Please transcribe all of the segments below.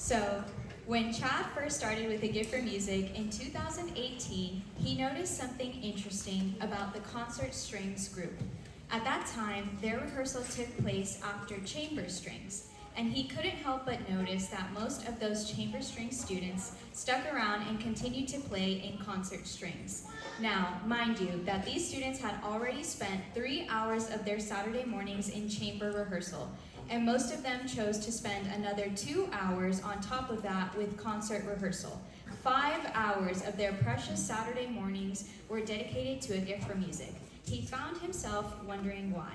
So, when Chad first started with A Gift for Music in 2018, he noticed something interesting about the concert strings group. At that time, their rehearsal took place after chamber strings, and he couldn't help but notice that most of those chamber string students stuck around and continued to play in concert strings. Now, mind you, that these students had already spent 3 hours of their Saturday mornings in chamber rehearsal, and most of them chose to spend another 2 hours on top of that with concert rehearsal. 5 hours of their precious Saturday mornings were dedicated to A Gift for Music. He found himself wondering why.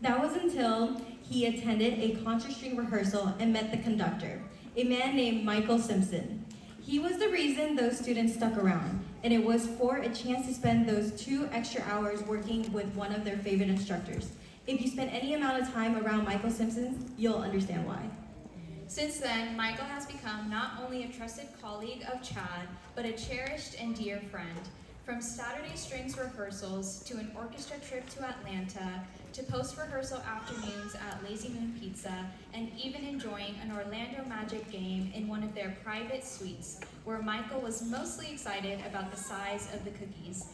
That was until he attended a concert string rehearsal and met the conductor, a man named Mr Simpson. He was the reason those students stuck around, and it was for a chance to spend those 2 extra hours working with one of their favorite instructors. If you spend any amount of time around Mr Simpson, you'll understand why. Since then, Michael has become not only a trusted colleague of Chad, but a cherished and dear friend. From Saturday strings rehearsals to an orchestra trip to Atlanta, to post-rehearsal afternoons at Lazy Moon Pizza, and even enjoying an Orlando Magic game in one of their private suites, where Michael was mostly excited about the size of the cookies.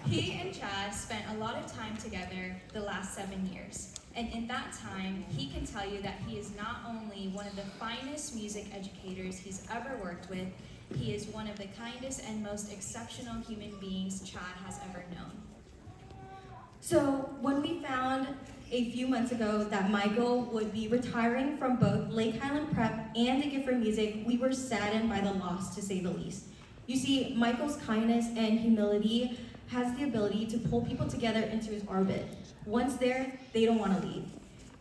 He and Chad spent a lot of time together the last 7 years. And in that time, he can tell you that he is not only one of the finest music educators he's ever worked with, he is one of the kindest and most exceptional human beings Chad has ever known. So when we found a few months ago that Michael would be retiring from both Lake Highland Prep and A Gift for Music, we were saddened by the loss, to say the least. You see, Michael's kindness and humility has the ability to pull people together into his orbit. Once there, they don't want to leave.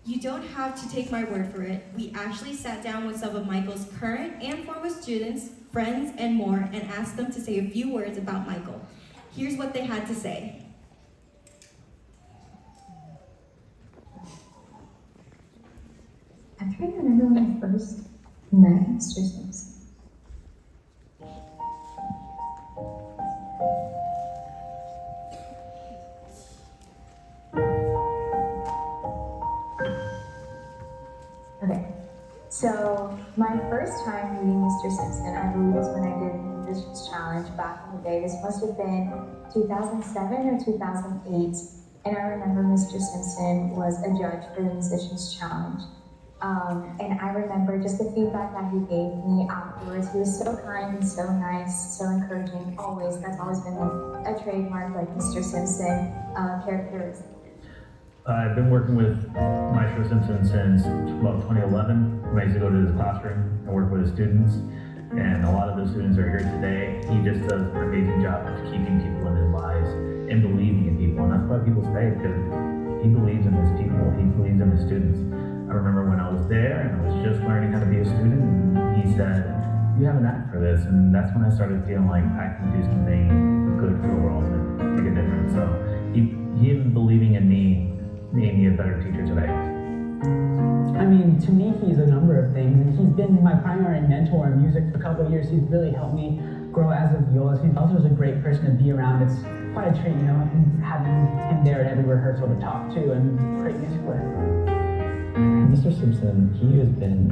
You don't have to take my word for it. We actually sat down with some of Michael's current and former students, friends, and more, and asked them to say a few words about Michael. Here's what they had to say. I try to remember when I first met Mr. Simpson. Okay, so my first time meeting Mr. Simpson, I believe, was when I did the Musicians Challenge back in the day. This must have been 2007 or 2008, and I remember Mr. Simpson was a judge for the Musicians Challenge. And I remember just the feedback that he gave me afterwards. He was so kind and so nice, so encouraging, always. That's always been a trademark, like Mr. Simpson characteristic. I've been working with Mr Simpson since about 2011. I used to go to his classroom and work with his students, and a lot of those students are here today. He just does an amazing job of keeping people in his lives and believing in people, and that's why people stay, because he believes in his people, he believes in his students. I remember when I was there and I was just learning how to be a student, and he said, "You have an knack for this," and that's when I started feeling like I can do something good for the world and make a difference. So him believing in me made me a better teacher today. I mean, to me, he's a number of things, and he's been my primary mentor in music for a couple of years. He's really helped me grow as a violist. He also is a great person to be around. It's quite a treat, you know, having him there at every rehearsal to talk to and create music with. Mr. Simpson, he has been,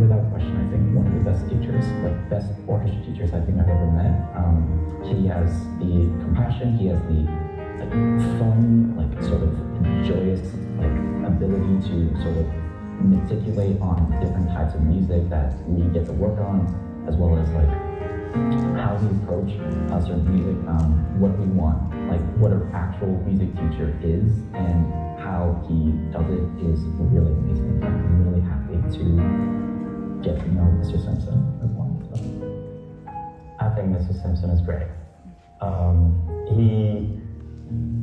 without question, I think one of the best teachers, like best orchestra teachers I think I've ever met. He has the compassion, he has the fun, sort of joyous, ability to sort of meticulate on different types of music that we get to work on, as well as how we approach certain music, what we want, what an actual music teacher is, and how he does it is really amazing. I'm really happy to get to know Mr. Simpson as well. So. I think Mr. Simpson is great.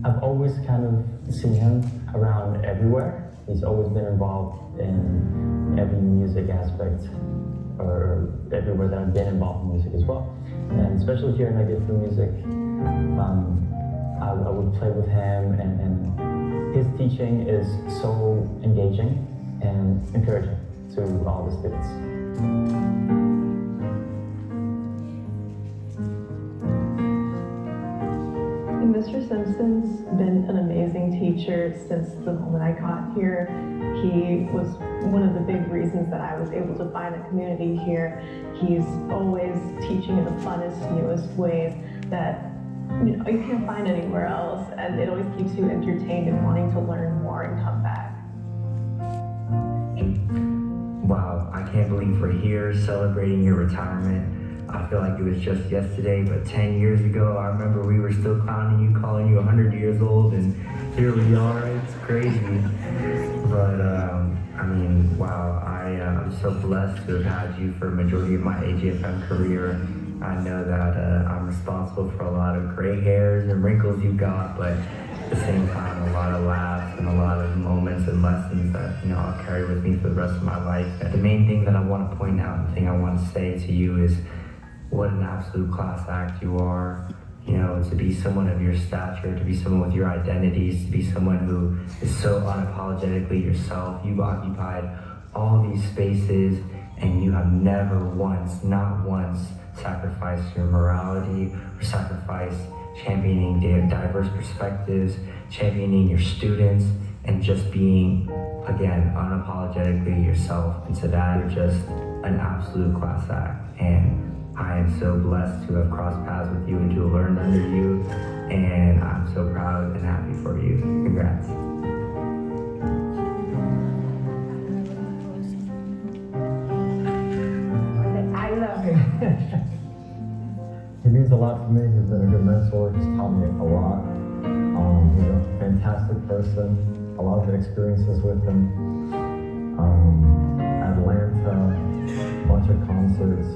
I've always kind of seen him around everywhere. He's always been involved in every music aspect, or everywhere that I've been involved in music as well. And especially here in A Gift for Music, I would play with him, and his teaching is so engaging and encouraging to all the students. In Mr. Simpson's been an amazing teacher since the moment I got here. He was one of the big reasons that I was able to find a community here. He's always teaching in the funnest, newest ways that you can't find anywhere else, and it always keeps you entertained and wanting to learn more and come back. Wow, I can't believe we're here celebrating your retirement. I feel like it was just yesterday, but 10 years ago, I remember we were still clowning you, calling you 100 years old, and here we are. It's crazy. But, I mean, wow, I'm so blessed to have had you for a majority of my AJFM career. I know that I'm responsible for a lot of gray hairs and wrinkles you've got, but at the same time, a lot of laughs and a lot of moments and lessons that, I'll carry with me for the rest of my life. The main thing that I want to point out, the thing I want to say to you is what an absolute class act you are. To be someone of your stature, to be someone with your identities, to be someone who is so unapologetically yourself. You've occupied all these spaces and you have never once, not once, sacrificed your morality or sacrificed championing diverse perspectives, championing your students, and just being, again, unapologetically yourself. And to that, you're just an absolute class act. And I am so blessed to have crossed paths with you and to have learned under you. And I'm so proud and happy for you. Congrats. I love it. He means a lot to me. He's been a good mentor. He's taught me a lot. He's a fantastic person. A lot of good experiences with him. Atlanta, a bunch of concerts.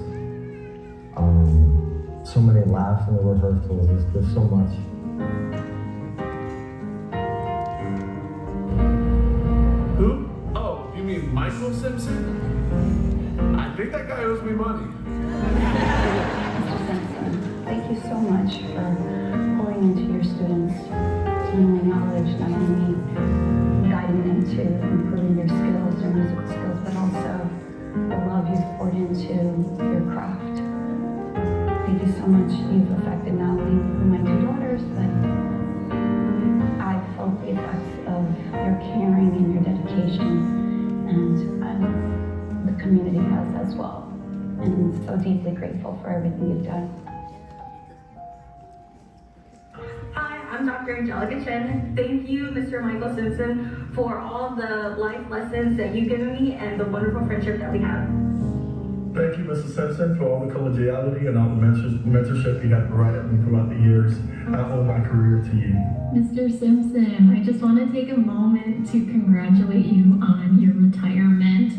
So many laughs in the rehearsals. There's so much. Who? Oh, you mean Michael Simpson? I think that guy owes me money. Mr. Simpson, thank you so much for pouring into your students, not only knowledge, not only guiding them to improving their skills, their musical skills, but also the love you've poured into your craft. Thank you so much. You've affected not only my two daughters, but I've felt the effects of your caring and your dedication, and the community has as well. And I'm so deeply grateful for everything you've done. Hi, I'm Dr. Angelica Chen. Thank you, Mr. Michael Simpson, for all the life lessons that you've given me and the wonderful friendship that we have. Thank you, Mr. Simpson, for all the collegiality and all the mentorship you have provided me throughout the years. I owe my career to you. Mr. Simpson, I just want to take a moment to congratulate you on your retirement.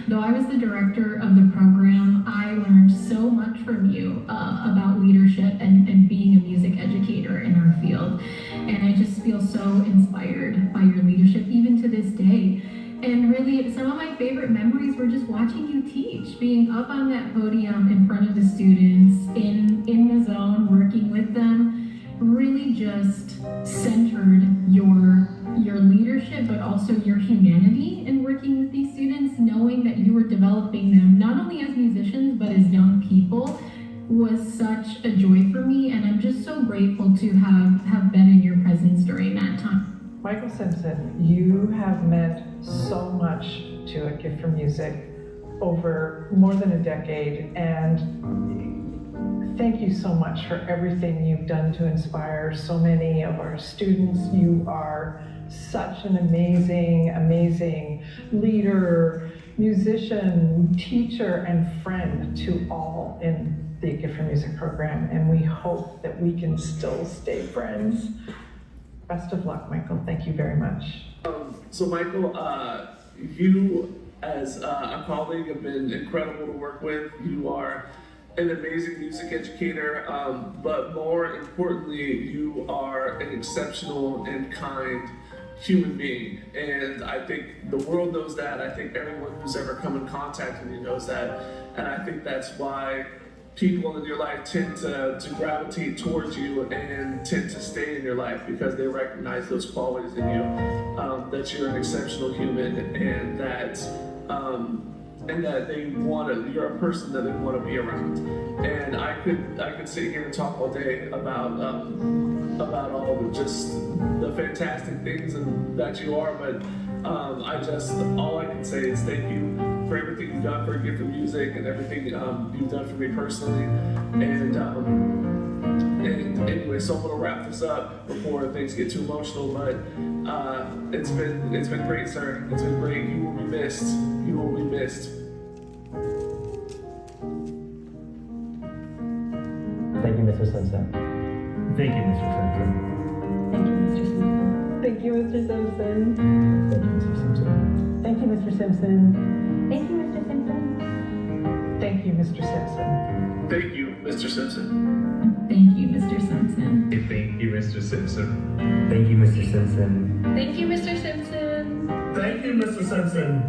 Though I was the director of the program, I learned so much from you about leadership and being a music educator in our field. And I just feel so inspired by your leadership, even to this day. And really, some of my favorite memories were just watching you teach, being up on that podium in front of the students, in the zone, working with them, really just centered your leadership, but also your humanity in working with these students, knowing that you were developing them, not only as musicians, but as young people, was such a joy for me. And I'm just so grateful to have been in your presence during that time. Michael Simpson, you have meant so much to A Gift for Music over more than a decade, and thank you so much for everything you've done to inspire so many of our students. You are such an amazing leader, musician, teacher, and friend to all in the A Gift for Music program, and we hope that we can still stay friends. Best of luck, Michael. Thank you very much. So Michael, you as a colleague have been incredible to work with. You are an amazing music educator, but more importantly, you are an exceptional and kind human being. And I think the world knows that. I think everyone who's ever come in contact with you knows that. And I think that's why people in your life tend to gravitate towards you and tend to stay in your life, because they recognize those qualities in you, that you're an exceptional human and that and that you're a person that they want to be around. And I could sit here and talk all day about all of just the fantastic things that you are, but all I can say is thank you for everything you've done for A Gift for Music and everything you've done for me personally. And anyway, so I'm gonna wrap this up before things get too emotional. But it's been great, sir. It's been great. You will be missed. You will be missed. Thank you, Mr. Simpson. Thank you, Mr. Simpson. Thank you, Mr. Simpson. Thank you, Mr. Simpson. Thank you, Mr. Simpson. Thank you, Mr. Simpson. Thank you, Mr. Simpson. Thank you, Mr. Simpson. Thank you, Mr. Simpson. Thank you, Mr. Simpson. Thank you, Mr. Simpson. Thank you, Mr. Simpson. Thank you, Mr. Simpson.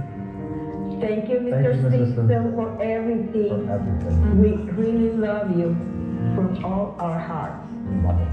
Thank you, Thank you, Mr. Simpson, for everything. for everything. We really love you from all our hearts. Love it.